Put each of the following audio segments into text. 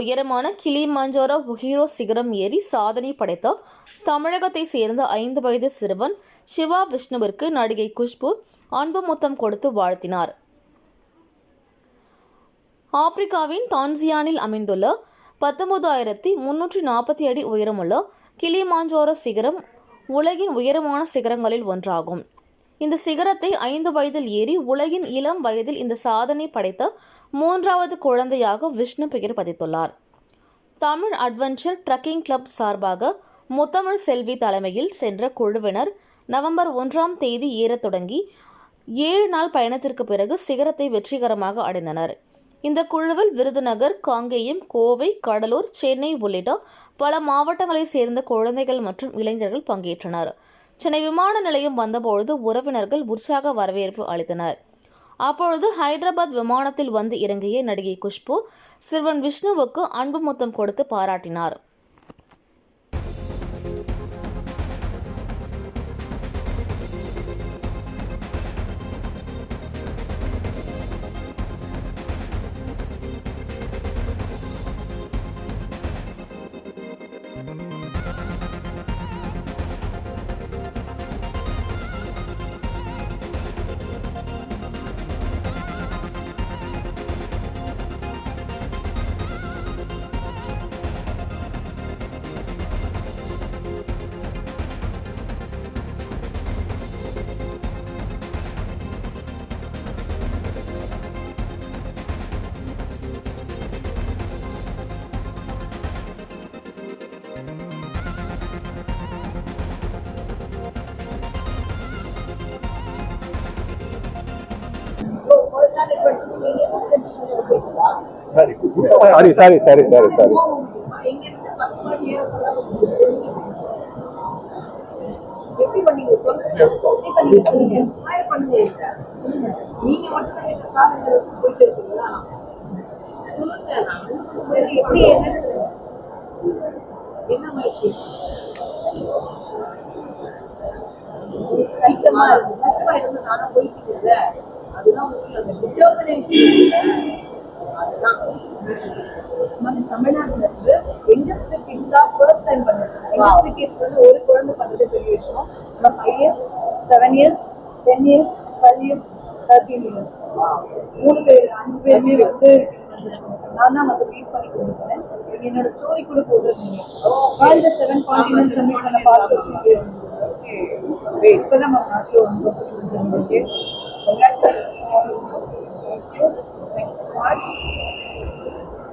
உயரமான Kilimanjaro hero சிகரம் ஏறி சாதனை படைத்த தமிழகத்தை சேர்ந்த 5 வயது சிறுவன் சிவா விஷ்ணுவிற்கு நடிகை குஷ்பு அன்பு முத்தம் கொடுத்து வாழ்த்தினார். ஆப்பிரிக்காவின் தான்சியானில் அமைந்துள்ள 19,340 அடி உயரமுள்ள கிளிமஞ்சாரோ சிகரம் உலகின் உயரமான சிகரங்களில் ஒன்றாகும். இந்த சிகரத்தை 5 வயதில் ஏறி உலகின் இளம் வயதில் இந்த சாதனை படைத்த 3வது குழந்தையாக விஷ்ணு பெயர் பதித்துள்ளார். தமிழ் அட்வென்ச்சர் ட்ரக்கிங் கிளப் சார்பாக முத்தமிழ் செல்வி தலைமையில் சென்ற குழுவினர் நவம்பர் 1ஆம் தேதி ஏறத் தொடங்கி 7 நாள் பயணத்திற்கு பிறகு சிகரத்தை வெற்றிகரமாக அடைந்தனர். இந்த குழுவில் விருதுநகர், காங்கேயம், கோவை, கடலூர், சென்னை உள்ளிட்ட பல மாவட்டங்களைச் சேர்ந்த குழந்தைகள் மற்றும் இளைஞர்கள் பங்கேற்றனர். சென்னை விமான நிலையம் வந்தபொழுது உறவினர்கள் உற்சாக வரவேற்பு அளித்தனர். அப்பொழுது ஹைதராபாத் விமானத்தில் வந்து இறங்கிய நடிகை குஷ்பு சிறுவன் விஷ்ணுவுக்கு அன்பு முத்தம் கொடுத்து பாராட்டினார். Sorry. எப்படி பண்ணீங்க சொல்லுங்க. இன்ஸ்பயர் பண்ணுங்க. நீங்க மட்டும் இந்த சாதனை போயிட்டு இருக்கீங்களா? சொல்லுங்க. எப்படி என்ன முயற்சி? கைத்தமா கஷ்டமா இருந்து நானும் போயிட்டு இல்ல. அதுதான் முக்கியம். அந்த டிட்டர்மினேஷன் அதுதான். தமிழ்நாட்டுல இருந்து யங்கஸ்ட் கிட்ஸா ஃபர்ஸ்ட் டைம் பண்ணுறேன். யங்கஸ்ட் கிட்ஸ் வந்து ஒரு குழந்தை பண்ணுறது பெரிய விஷயம். 5 years, 7 years, 10 years, 12 years, 13 years. 3 பேர் 5 பேருமே வந்து நான் தான் வந்து ரீட் பண்ணி கொடுக்குறேன். என்னோட ஸ்டோரி கூட போட்டுருந்தீங்க. ஆல் த 7 continents சப்மிட் பண்ண பார்த்துருக்கு. இப்போதான் நம்ம நாட்டில் வந்து okay.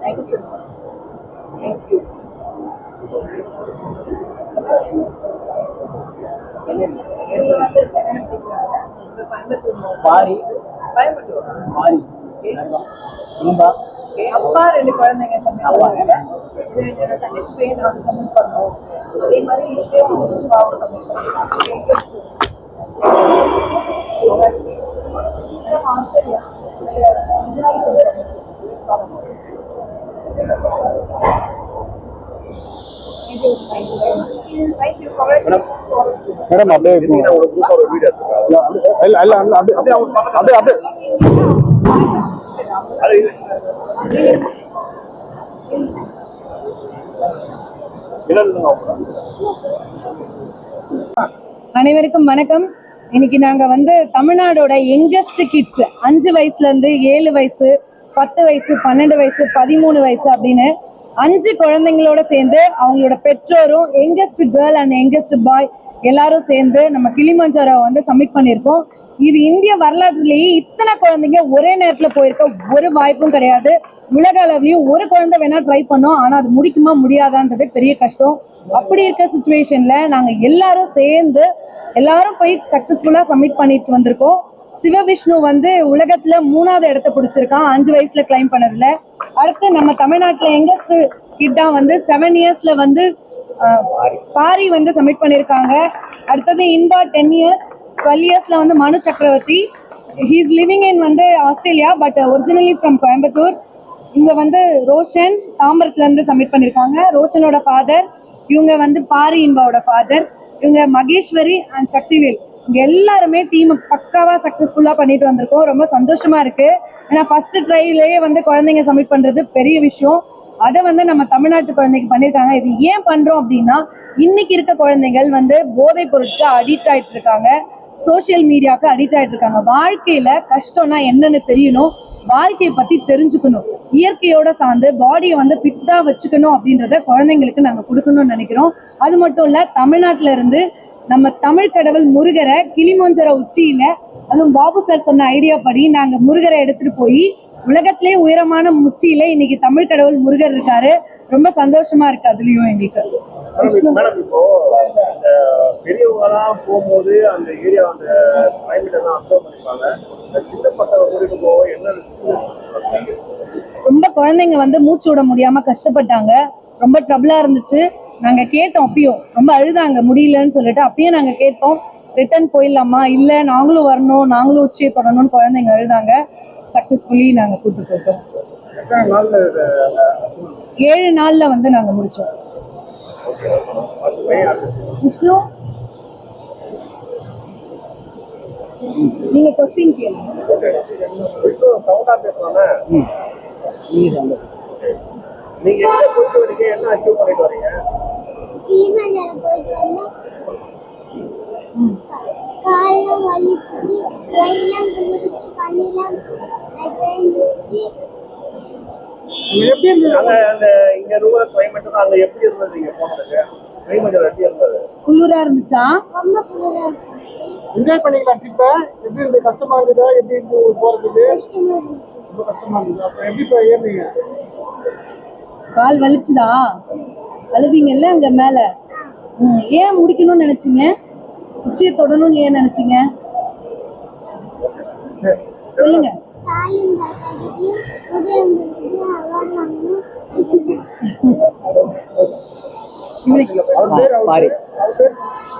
Thank you so much. Thank you. அப்பா 2 குழந்தைங்க தங்கச்சி பேர் நான் சப்மிட் பண்ணோம். அதே மாதிரி ஆஸ்திரேலியா மேடம் அப்படியே அனைவருக்கும் வணக்கம். இன்னைக்கு நாங்க வந்து தமிழ்நாடோட யங்கஸ்ட் கிட்ஸ் 5 வயசுல இருந்து 7 வயசு, 10 வயசு, 12 வயசு, 13 வயசு அப்படின்னு 5 குழந்தைங்களோட சேர்ந்து அவங்களோட பெற்றோரும் யங்கஸ்ட் கேர்ள் அண்ட் யங்கஸ்ட் பாய் எல்லாரும் சேர்ந்து நம்ம கிளிமஞ்சாரோ வந்து சப்மிட் பண்ணியிருக்கோம். இது இந்திய வரலாற்றுலேயே இத்தனை குழந்தைங்க ஒரே நேரத்தில் போயிருக்க ஒரு வாய்ப்பும் கிடையாது. உலக அளவுலையும் ஒரு குழந்தை வேணா ட்ரை பண்ணோம், ஆனால் அது முடிக்குமா முடியாதான்றது பெரிய கஷ்டம். அப்படி இருக்க சுச்சுவேஷனில் நாங்கள் எல்லாரும் சேர்ந்து போய் சக்ஸஸ்ஃபுல்லாக சப்மிட் பண்ணிட்டு வந்திருக்கோம். சிவவிஷ்ணு வந்து உலகத்துல 3வது இடத்தை பிடிச்சிருக்கான் 5 வயசுல கிளைம் பண்ணதுல. அடுத்து நம்ம தமிழ்நாட்டுல யங்கஸ்ட் கிட்டா வந்து 7 இயர்ஸ்ல வந்து பாரி வந்து சப்மிட் பண்ணியிருக்காங்க. அடுத்தது இன்பா 10 years, 12 இயர்ஸ்ல வந்து மனு சக்கரவர்த்தி. ஹீஸ் லிவிங் இன் வந்து Australia but originally from Coimbatore. இங்க வந்து ரோஷன் தாம்பரத்துல இருந்து சப்மிட் பண்ணியிருக்காங்க. ரோஷனோட ஃபாதர், இவங்க வந்து பாரி இன்பாவோட ஃபாதர். இவங்க மகேஸ்வரி அண்ட் சக்திவேல். இங்கே எல்லாருமே டீம் பக்காவாக சக்ஸஸ்ஃபுல்லாக பண்ணிட்டு வந்திருக்கோம். ரொம்ப சந்தோஷமாக இருக்குது. ஏன்னா ஃபஸ்ட்டு ட்ரைலேயே வந்து குழந்தைங்க சப்மிட் பண்ணுறது பெரிய விஷயம். அதை வந்து நம்ம தமிழ்நாட்டு குழந்தைக்கு பண்ணியிருக்காங்க. இது ஏன் பண்றோம் அப்படின்னா, இன்னைக்கு இருக்க குழந்தைகள் வந்து போதைப் பொருட்களுக்கு அடிக்ட் ஆயிட்டு இருக்காங்க, சோஷியல் மீடியாவுக்கு அடிக்ட் ஆயிட்டு இருக்காங்க. வாழ்க்கையில கஷ்டம்னா என்னன்னு தெரியணும், வாழ்க்கையை பத்தி தெரிஞ்சுக்கணும், இயற்கையோட சார்ந்து பாடியை வந்து ஃபிட்டா வச்சுக்கணும் அப்படின்றத குழந்தைங்களுக்கு நாங்க கொடுக்கணும்னு நினைக்கிறோம். அது மட்டும் இல்ல, தமிழ்நாட்டுல இருந்து நம்ம தமிழ் கடவுள் முருகரை கிளிமஞ்சர உச்சியில, அதுவும் பாபு சார் சொன்ன ஐடியா படி நாங்க முருகரை எடுத்துட்டு போய் உலகத்திலே உயரமான உச்சியில இன்னைக்கு தமிழ் கடவுள் முருகர் இருக்காரு. ரொம்ப சந்தோஷமா இருக்கு அதுலயும் எங்களுக்கு. மேடம், இப்போ பெரியவங்கலாம் போகும்போது அந்த ஏரியா அந்த கிளைமேட் எல்லாம் அப்சர்வ் பண்ணிப்பாங்க. சின்ன பசங்க போக என்ன ரொம்ப குழந்தைங்க வந்து மூச்சு விட முடியாம கஷ்டப்பட்டாங்க, ரொம்ப ட்ரபிளா இருந்துச்சு. நாங்க கேட்டோம், அப்பயும் ரொம்ப அழுதாங்க முடியலன்னு சொல்லிட்டு. அப்பயும் நாங்க கேட்டோம், ரிட்டர்ன் போயிடலாமா, இல்ல நாங்களும் வரணும், நாங்களும் உச்சியை தொடரணும்னு குழந்தைங்க அழுதாங்க. சக்சஸ்ஃபுல்லி நாங்க கூட்டு போயிட்டோம். 7 நாள்ல வந்து நாங்க முடிச்சோம். விஷ்ணு, நீங்க கொஸ்டின் கேளுங்க. நீங்க எங்க போயிட்டு வரீங்க, என்ன அச்சீவ் பண்ணிட்டு வரீங்க? கிளிமஞ்சரை போயிட்டு வந்தேன். காலெல்லாம் வலிச்சு, கையெல்லாம் குளிச்சு, கண்ணெல்லாம் பேஞ்சிச்சு. எப்படி இருந்தது அந்த இங்க ரூரல் கிளைமேட் அங்க எப்படி இருந்தது? நீங்க போனதுக்கு கிளைமேட் எப்படி இருந்தது? குளிரா இருந்துச்சா? ரொம்ப குளிரா இருந்துச்சு. என்ஜாய் பண்ணிக்கலாம் ட்ரிப்ப? எப்படி இருந்தது? கஷ்டமா இருந்ததா? எப்படி இருந்தது போறதுக்கு? கஷ்டமா இருந்துச்சு. ரொம்ப கஷ்டமா இருந்தது. அப்ப எப்படி ஏறினீங்க? கால் வலிச்சுதா? அழுதீங்கல்ல அங்க மேல? ஏன் முடிக்கணும்னு நினைச்சீங்க? உச்சியை தொடணும்னு ஏன் நினைச்சீங்க? சொல்லுங்க. தாயும் தாத்தாக்கிட்டையும் உதயங்கிட்டையும் அவார்ட் வாங்கணும்.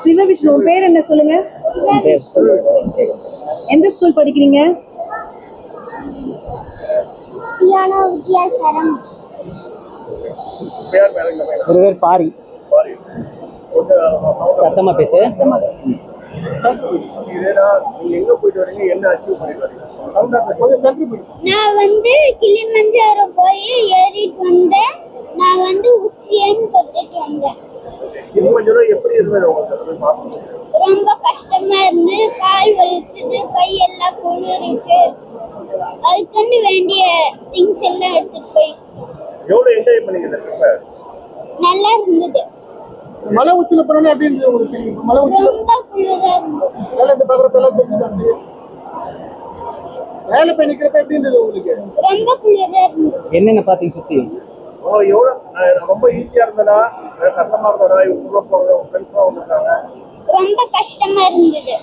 சிவவிஷ்ணு, உன் பேர் என்ன சொல்லுங்க? எந்த ஸ்கூல் படிக்கிறீங்க? பியானோ வித்யாசரம். ஒரு பேர் பாரி. சத்தமா பேசு. எங்க போயிட்டு வரீங்க, என்ன அச்சீவ் பண்ணிட்டு வரீங்க? நான் வந்து கிளிமஞ்சாரோ போய் ஏறிட்டு வந்தேன். நான் வந்து உச்சியன்னு தொட்டுட்டு வந்தேன். கிளிமஞ்சரம் எப்படி இருந்தது உங்களுக்கு? ரொம்ப கஷ்டமா இருந்து, கால் வலிச்சது, கையெல்லாம் குளிர்ச்சு. அதுக்குன்னு வேண்டிய திங்ஸ் எல்லாம் எடுத்துட்டு போயிட்டோம். எவ்வளவு என்ஜாய் பண்ணீங்க இந்த ட்ரிப்பை? நல்லா இருந்தது. மலை உச்சில போனா எப்படி இருந்தது உங்களுக்கு? மலை உச்சில ரொம்ப குளிரா இருந்தது. மேல இந்த பக்கத்துல தெரிஞ்சது. மேல போய் நிக்கிறப்ப எப்படி இருந்தது உங்களுக்கு? ரொம்ப குளிரா இருந்தது. என்னென்ன பாத்தீங்க சுத்தி? எவ்வளவு ரொம்ப ஈஸியா இருந்ததா, கஷ்டமா இருந்ததா? இவங்க போங்க, ஃப்ரெண்ட்ஸா வந்திருக்காங்க. ரொம்ப கஷ்டமா இருந்தது.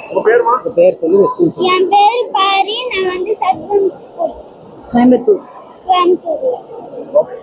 உங்க பேருமா? உங்க பேர் சொல்லுங்க, ஸ்கூல் சொல்லுங்க. என் பேரு பாரி. நான் வந்து சத்வம் ஸ்கூல் கோயம்புத்தூர். கோயம்புத்தூர்ல. ஓகே.